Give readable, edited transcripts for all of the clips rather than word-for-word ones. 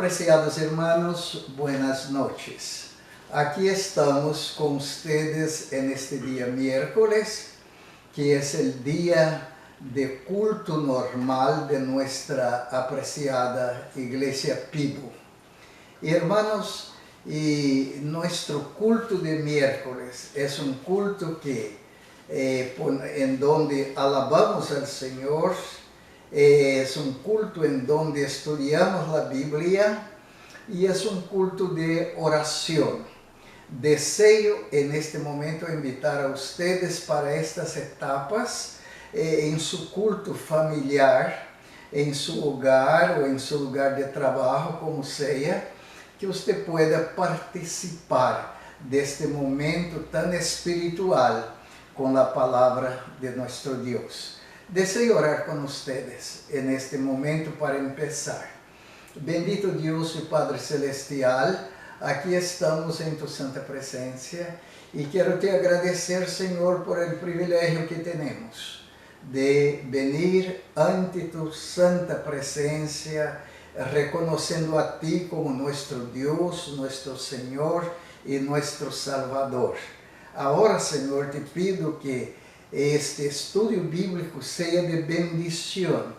Apreciados hermanos, buenas noches. Aquí estamos con ustedes en este día miércoles, que es el día de culto normal de nuestra apreciada Iglesia Pibu. Y hermanos, nuestro culto de miércoles es un culto que en donde alabamos al Señor. Es un culto en donde estudiamos la Biblia y es un culto de oración. Deseo en este momento invitar a ustedes para estas etapas en su culto familiar, en su hogar o en su lugar de trabajo, como sea, que usted pueda participar de este momento tan espiritual con la palabra de nuestro Dios. Deseo orar con ustedes en este momento para empezar. Bendito Dios y Padre Celestial, aquí estamos en tu santa presencia y quiero te agradecer, Señor, por el privilegio que tenemos de venir ante tu santa presencia, reconociendo a ti como nuestro Dios, nuestro Señor y nuestro Salvador. Ahora, Señor, te pido que este estudio bíblico sea de bendición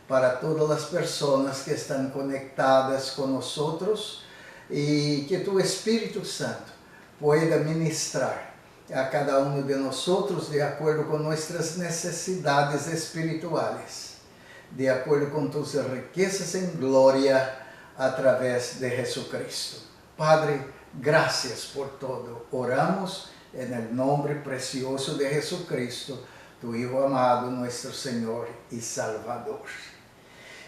para todas las personas que están conectadas con nosotros y que tu Espíritu Santo pueda ministrar a cada uno de nosotros de acuerdo con nuestras necesidades espirituales, de acuerdo con tus riquezas en gloria a través de Jesucristo. Padre, gracias por todo. Oramos en el nombre precioso de Jesucristo, tu Hijo amado, nuestro Señor y Salvador.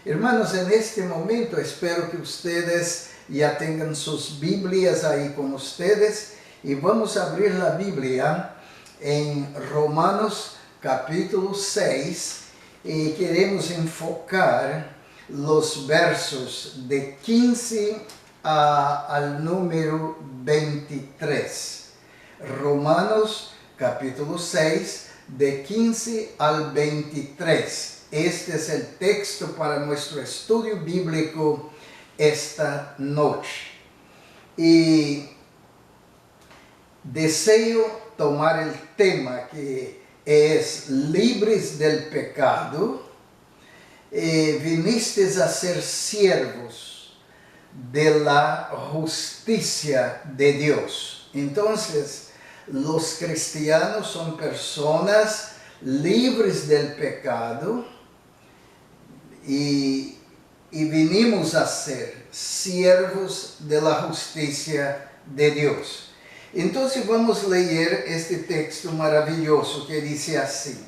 Hermanos, en este momento espero que ustedes ya tengan sus Biblias ahí con ustedes y vamos a abrir la Biblia en Romanos capítulo 6 y queremos enfocar los versos de 15 al número 23. Romanos capítulo 6, de 15 al 23. Este es el texto para nuestro estudio bíblico esta noche. Y deseo tomar el tema que es libres del pecado. Vinisteis a ser siervos de la justicia de Dios. Entonces, los cristianos son personas libres del pecado y vinimos a ser siervos de la justicia de Dios. Entonces vamos a leer este texto maravilloso que dice así: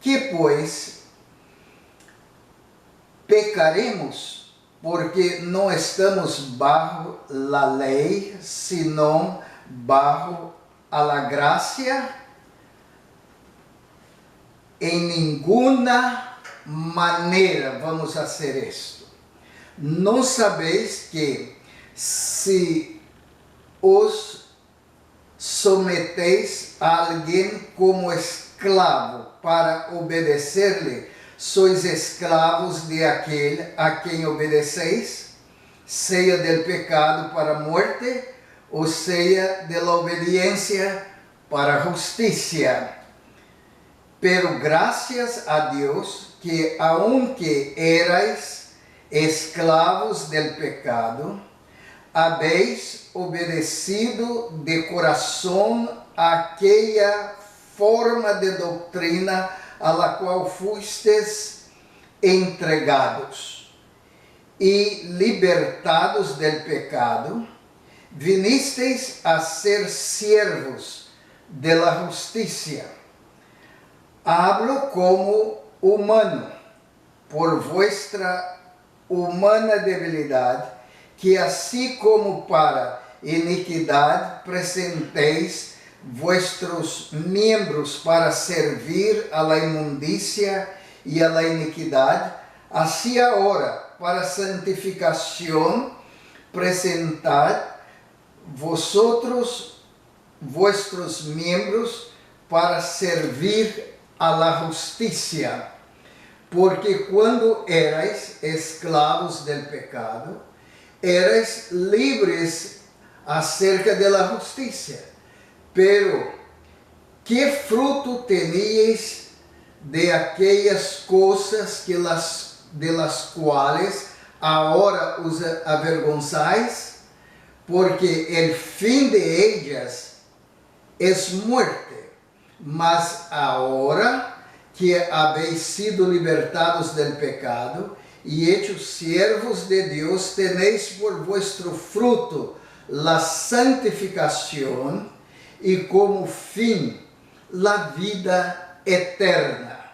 ¿Qué pues? ¿Pecaremos porque no estamos bajo la ley, sino bajo a la gracia? En ninguna manera vamos a hacer esto. ¿No sabéis que si os sometéis a alguien como esclavo para obedecerle, sois esclavos de aquel a quien obedecéis, sea del pecado para muerte, o sea de la obediencia para justicia? Pero gracias a Dios que aunque erais esclavos del pecado, habéis obedecido de corazón aquella forma de doctrina a la cual fuisteis entregados, y libertados del pecado, vinisteis a ser siervos de la justicia. Hablo como humano, por vuestra humana debilidad, que así como para iniquidad presentéis vuestros miembros para servir a la inmundicia y a la iniquidad, así ahora para santificación presentad vosotros vuestros miembros para servir a la justicia. Porque cuando erais esclavos del pecado, erais libres acerca de la justicia. Pero, ¿qué fruto teníais de aquellas cosas de las cuales ahora os avergonzáis? Porque el fin de ellas es muerte. Mas ahora que habéis sido libertados del pecado y hechos siervos de Dios, tenéis por vuestro fruto la santificación y como fin la vida eterna.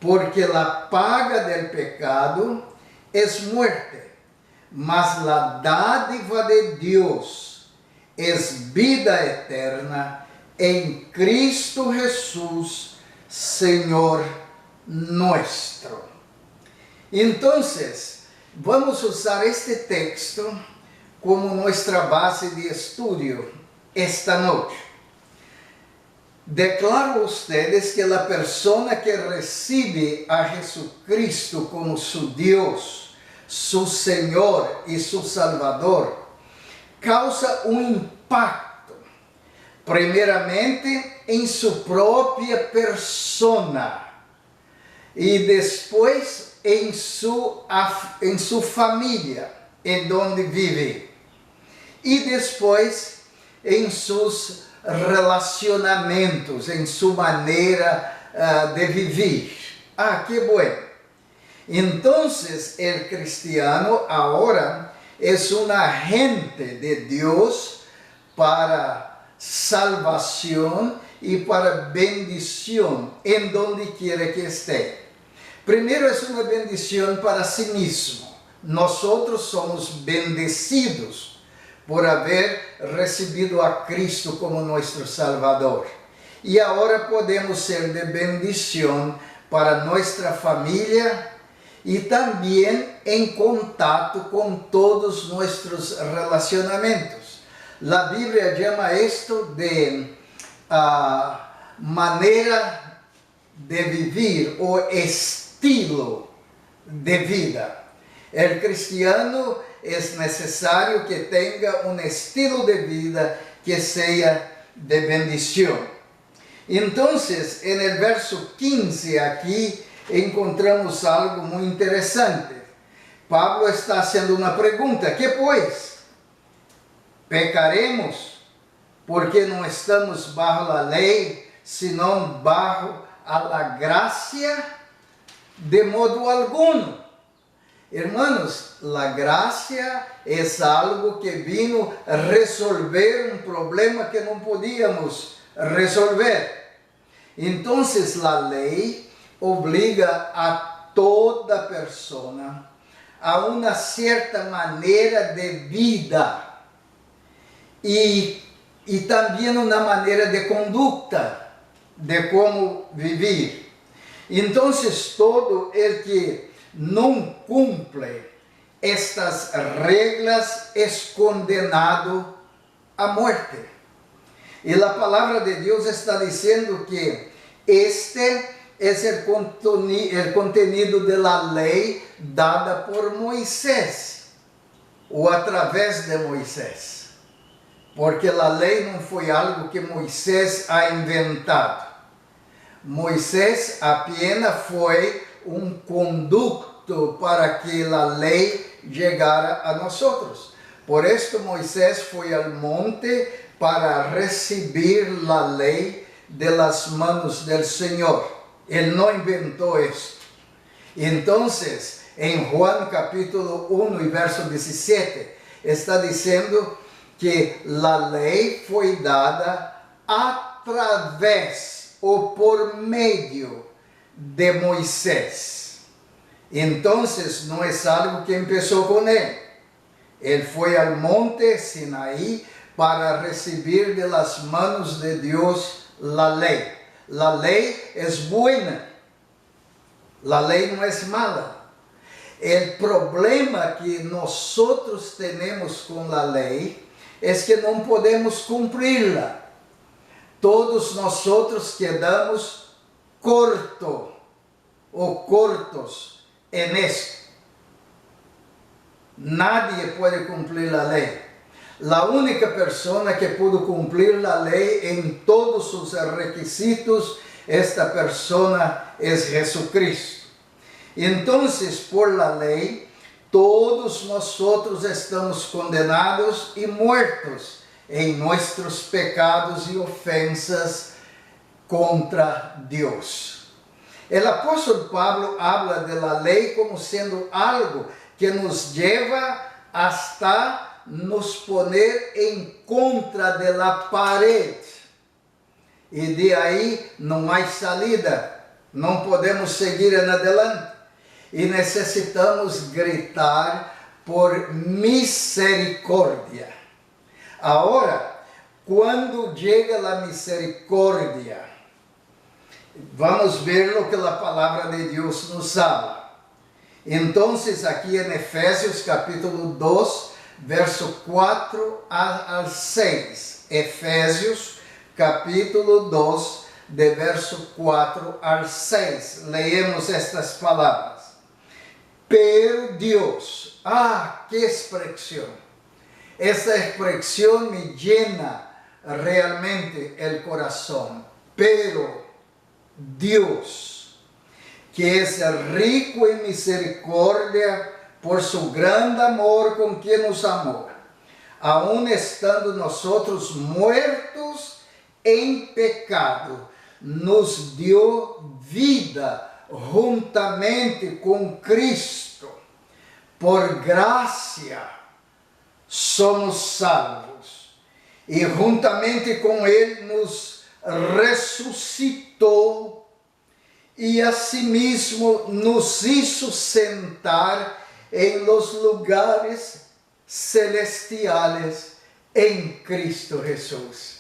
Porque la paga del pecado es muerte, mas la dádiva de Dios es vida eterna en Cristo Jesús, Señor nuestro. Entonces, vamos a usar este texto como nuestra base de estudio esta noche. Declaro a ustedes que la persona que recibe a Jesucristo como su Dios, su Señor y su Salvador, causa un impacto, primeramente en su propia persona y después en su familia, en donde vive, y después en sus relacionamentos, en su manera de vivir. Ah, qué bueno. Entonces el cristiano ahora es un agente de Dios para salvación y para bendición en donde quiera que esté. Primero es una bendición para sí mismo. Nosotros somos bendecidos por haber recibido a Cristo como nuestro Salvador. Y ahora podemos ser de bendición para nuestra familia y también en contacto con todos nuestros relacionamientos. La Biblia llama esto de manera de vivir o estilo de vida. El cristiano es necesario que tenga un estilo de vida que sea de bendición. Entonces, en el verso 15 aquí encontramos algo muy interesante. Pablo está haciendo una pregunta. ¿Qué pues? ¿Pecaremos porque no estamos bajo la ley, sino bajo a la gracia? De modo alguno. Hermanos, la gracia es algo que vino a resolver un problema que no podíamos resolver. Entonces la ley obliga a toda persona a una cierta manera de vida y también una manera de conducta, de cómo vivir. Entonces todo el que no cumple estas reglas es condenado a muerte. Y la palabra de Dios está diciendo que este es el contenido de la ley dada por Moisés, o a través de Moisés. Porque la ley no fue algo que Moisés ha inventado. Moisés apenas fue un conducto para que la ley llegara a nosotros. Por esto Moisés fue al monte para recibir la ley de las manos del Señor. Él no inventó esto. Entonces, en Juan capítulo 1 y verso 17, está diciendo que la ley fue dada a través o por medio de Moisés. Entonces no es algo que empezó con él. Él fue al monte Sinaí para recibir de las manos de Dios la ley. La ley es buena. La ley no es mala. El problema que nosotros tenemos con la ley es que no podemos cumplirla. Todos nosotros quedamos cortos en esto. Nadie puede cumplir la ley. La única persona que pudo cumplir la ley en todos sus requisitos, esta persona es Jesucristo. Entonces, por la ley, todos nosotros estamos condenados y muertos en nuestros pecados y ofensas contra Dios. El apóstol Pablo habla de la ley como siendo algo que nos lleva hasta nos poner en contra de la pared. E de aí não há salida, não podemos seguir en adelante. E necessitamos gritar por misericórdia. Agora, quando chega a misericórdia, vamos ver o que a palavra de Deus nos habla. Então, aqui em Efésios capítulo 2, verso 4 al 6. Efésios capítulo 2, de verso 4 al 6. Leemos estas palavras. Pero Dios, que expresión. Esta expresión me llena realmente el corazón. Pero Dios, que es rico en misericordia por su gran amor con quien nos amó, aun estando nosotros muertos en pecado, nos dio vida juntamente com Cristo. Por graça somos salvos, e juntamente com Ele nos ressuscitou e asimismo nos hizo sentar em los lugares celestiales em Cristo Jesús.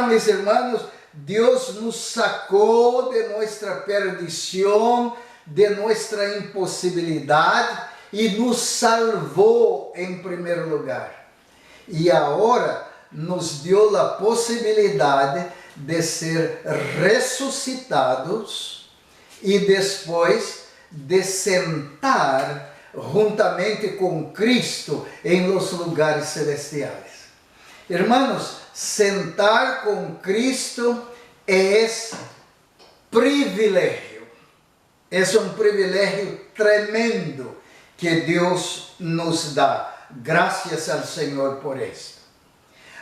Mis hermanos, Deus nos sacou de nossa perdição, de nossa impossibilidade e nos salvou em primeiro lugar. E agora nos deu a possibilidade de ser ressuscitados e depois de sentar juntamente com Cristo em los lugares celestiales. Hermanos, sentar com Cristo é privilégio. É privilégio tremendo que Deus nos dá. Graças ao Senhor por isso.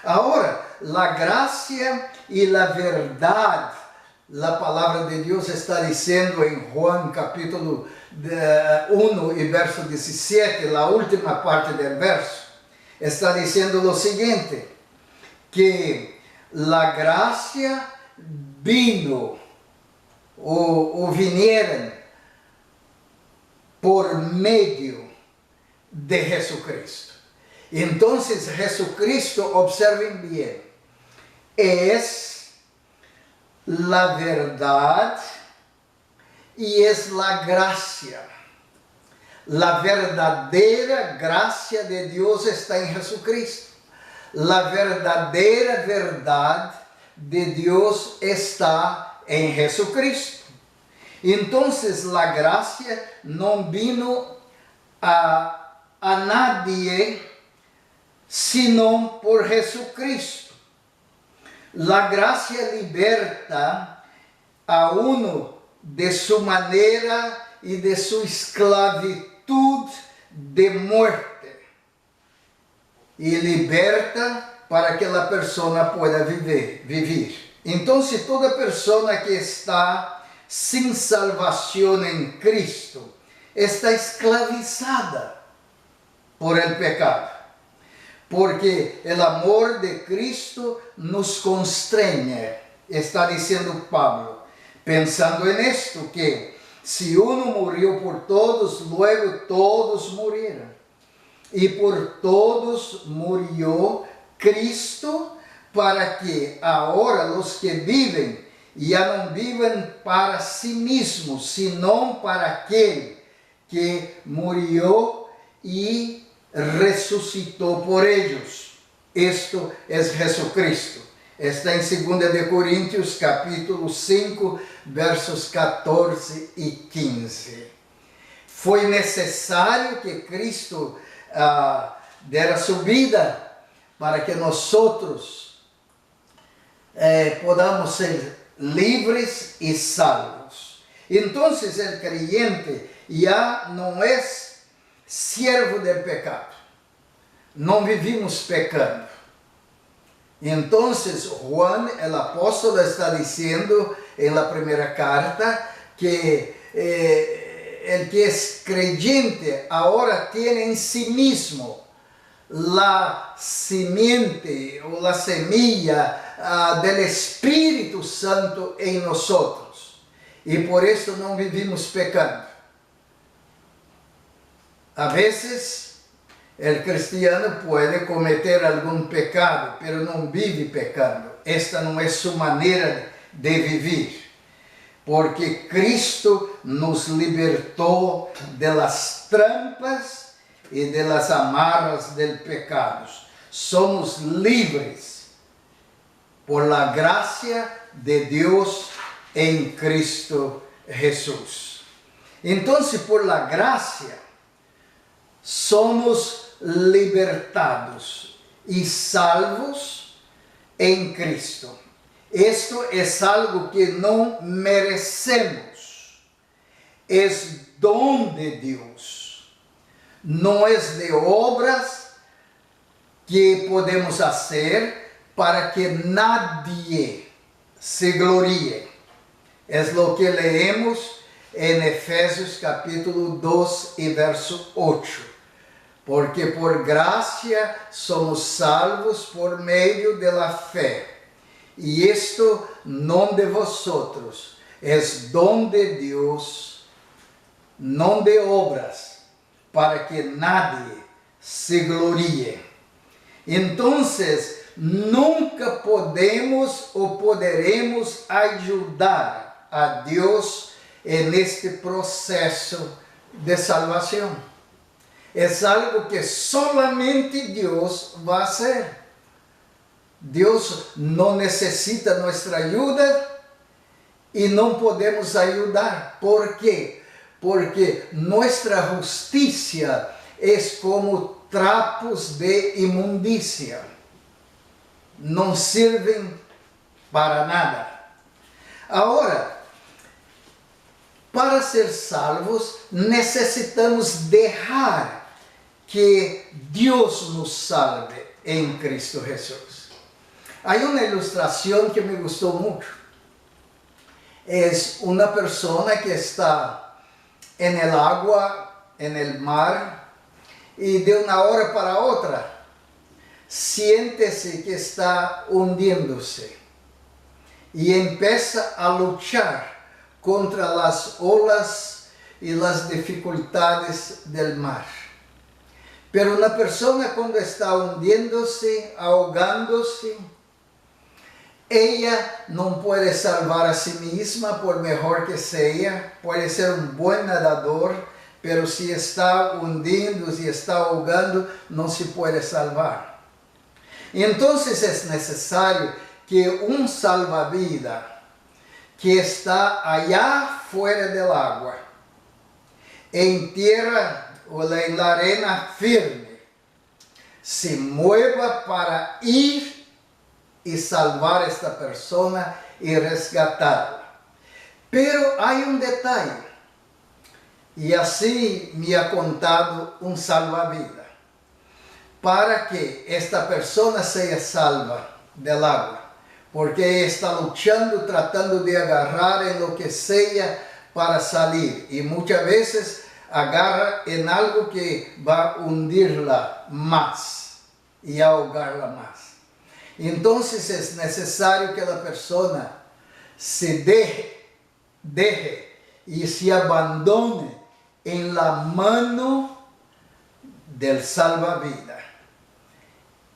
Agora, a graça e a verdade, a palavra de Deus está dizendo em Juan capítulo 1 e verso 17, a última parte do verso, está dizendo o seguinte, que a graça vino ou vinieron por meio de Jesucristo. Então, Jesucristo, observen bem, é a verdade e é a graça. A verdadeira graça de Deus está em Jesucristo. A verdadeira verdade de Deus está em Jesucristo. Então, a graça não vino a nadie, senão por Jesucristo. A graça liberta a uno de sua maneira e de sua esclavitud de muerte. E liberta para que a pessoa pueda viver. Então, toda pessoa que está sem salvação em Cristo está esclavizada por el pecado. Porque o amor de Cristo nos constrange, está dizendo Pablo, pensando en esto, que se uno murió por todos, luego todos murieron. E por todos murió Cristo, para que agora os que vivem, já não vivem para si mesmos, senão para aquele que murió e ressuscitou por ellos. Isto é Jesucristo. Está em 2 de Coríntios, capítulo 5, versos 14 e 15. Foi necessário que Cristo dera su vida para que nosotros podamos ser libres y salvos. Entonces el creyente ya no es siervo del pecado. No vivimos pecando. Entonces Juan, el apóstol, está diciendo en la primera carta que el que es creyente ahora tiene en sí mismo la simiente o la semilla del Espíritu Santo en nosotros. Y por eso no vivimos pecando. A veces el cristiano puede cometer algún pecado, pero no vive pecando. Esta no es su manera de vivir. Porque Cristo nos libertó de las trampas y de las amarras del pecado. Somos libres por la gracia de Dios en Cristo Jesús. Entonces, por la gracia, somos libertados y salvos en Cristo. Esto es algo que no merecemos. Es don de Dios. No es de obras que podemos hacer para que nadie se gloríe. Es lo que leemos en Efesios capítulo 2 y verso 8. Porque por gracia somos salvos por medio de la fe. Y esto no de vosotros, es don de Dios, no de obras, para que nadie se gloríe. Entonces, nunca podemos o poderemos ayudar a Dios en este proceso de salvación. Es algo que solamente Dios va a hacer. Dios no necesita nuestra ayuda y no podemos ayudar. ¿Por qué? Porque nuestra justicia es como trapos de inmundicia. No sirven para nada. Ahora, para ser salvos, necesitamos dejar que Dios nos salve en Cristo Jesús. Hay una ilustración que me gustó mucho. Es una persona que está en el agua, en el mar, y de una hora para otra, siéntese que está hundiéndose y empieza a luchar contra las olas y las dificultades del mar. Pero una persona cuando está hundiéndose, ahogándose, ella no puede salvar a sí misma por mejor que sea, puede ser un buen nadador, pero si está hundiendo, si está ahogando, no se puede salvar. Y entonces es necesario que un salvavidas que está allá fuera del agua, en tierra o en la arena firme, se mueva para ir y salvar a esta persona y rescatarla. Pero hay un detalle, y así me ha contado un salvavidas. Para que esta persona sea salva del agua, porque está luchando, tratando de agarrar en lo que sea para salir, y muchas veces agarra en algo que va a hundirla más y ahogarla más. Entonces es necesario que la persona se deje y se abandone en la mano del salvavidas.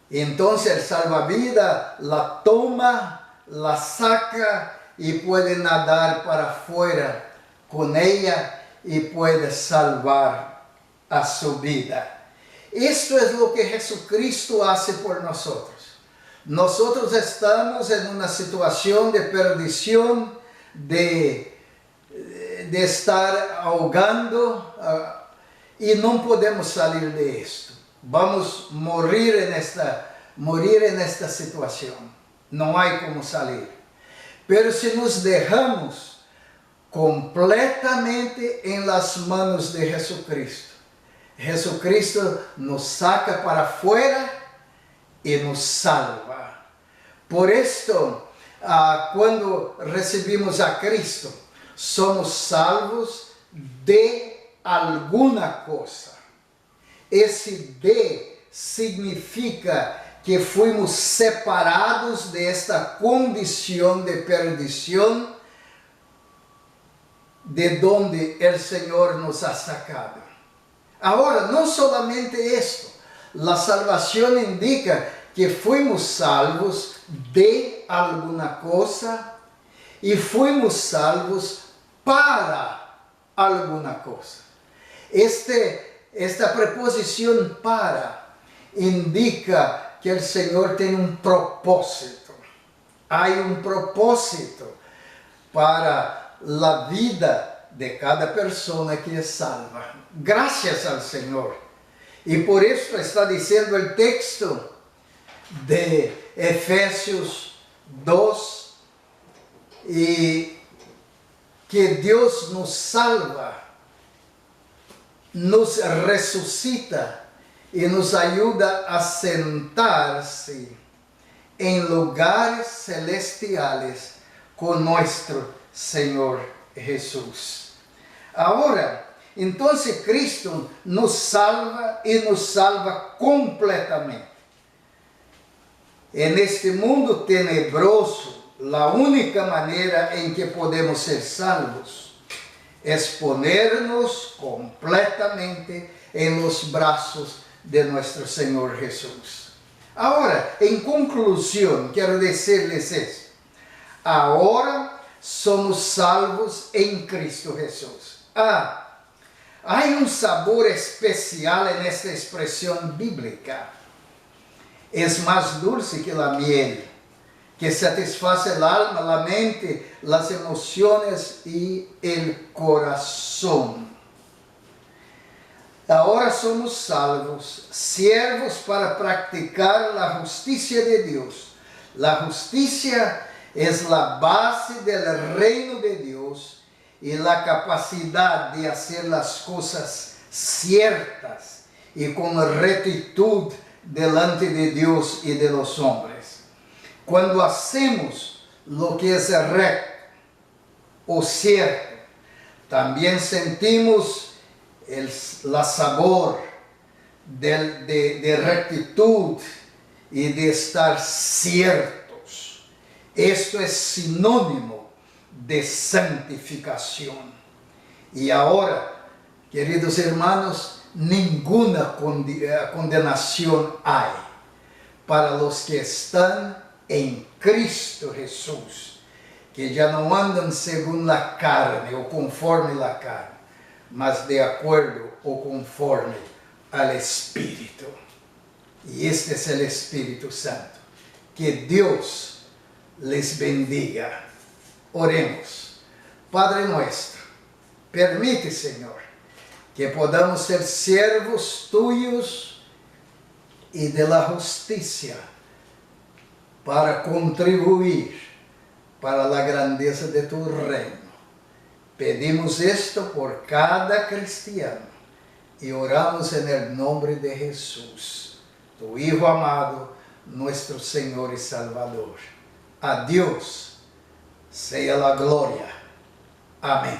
Entonces el salvavidas la toma, la saca y puede nadar para afuera con ella y puede salvar a su vida. Esto es lo que Jesucristo hace por nosotros. Nosotros estamos en una situación de perdición, de estar ahogando y no podemos salir de esto. vamos morir en esta situación. No hay como salir. Pero si nos dejamos completamente en las manos de Jesucristo, Jesucristo nos saca para afuera y nos salva. Por esto, cuando recibimos a Cristo, somos salvos de alguna cosa. Esse de significa que fuimos separados de esta condición de perdición de donde el Señor nos ha sacado. Ahora, no solamente esto, la salvación indica que fuimos salvos de alguna cosa y fuimos salvos para alguna cosa. Esta preposición para indica que el Señor tiene un propósito. Hay un propósito para la vida de cada persona que es salva. Gracias al Señor. Y por eso está diciendo el texto de Efesios 2, y que Dios nos salva, nos resucita y nos ayuda a sentarse en lugares celestiales con nuestro Señor Jesús. Ahora, entonces Cristo nos salva y nos salva completamente. En este mundo tenebroso, la única manera en que podemos ser salvos es ponernos completamente en los brazos de nuestro Señor Jesús. Ahora, en conclusión, quiero decirles esto. Ahora somos salvos en Cristo Jesús. Hay un sabor especial en esta expresión bíblica. Es más dulce que la miel, que satisface el alma, la mente, las emociones y el corazón. Ahora somos salvos, siervos para practicar la justicia de Dios. La justicia es la base del reino de Dios y la capacidad de hacer las cosas ciertas y con rectitud delante de Dios y de los hombres. Cuando hacemos lo que es recto o cierto, también sentimos la sabor de rectitud y de estar ciertos. Esto es sinónimo de santificación. Y ahora, queridos hermanos, ninguna condenación hay para los que están en Cristo Jesús, que ya no andan según la carne o conforme la carne, mas de acuerdo o conforme al Espíritu. Y este es el Espíritu Santo. Que Dios les bendiga. Oremos. Padre nuestro, permite, Señor, que podamos ser siervos tuyos y de la justicia para contribuir para la grandeza de tu reino. Pedimos esto por cada cristiano y oramos en el nombre de Jesús, tu Hijo amado, nuestro Señor y Salvador. A Dios sea la gloria. Amén.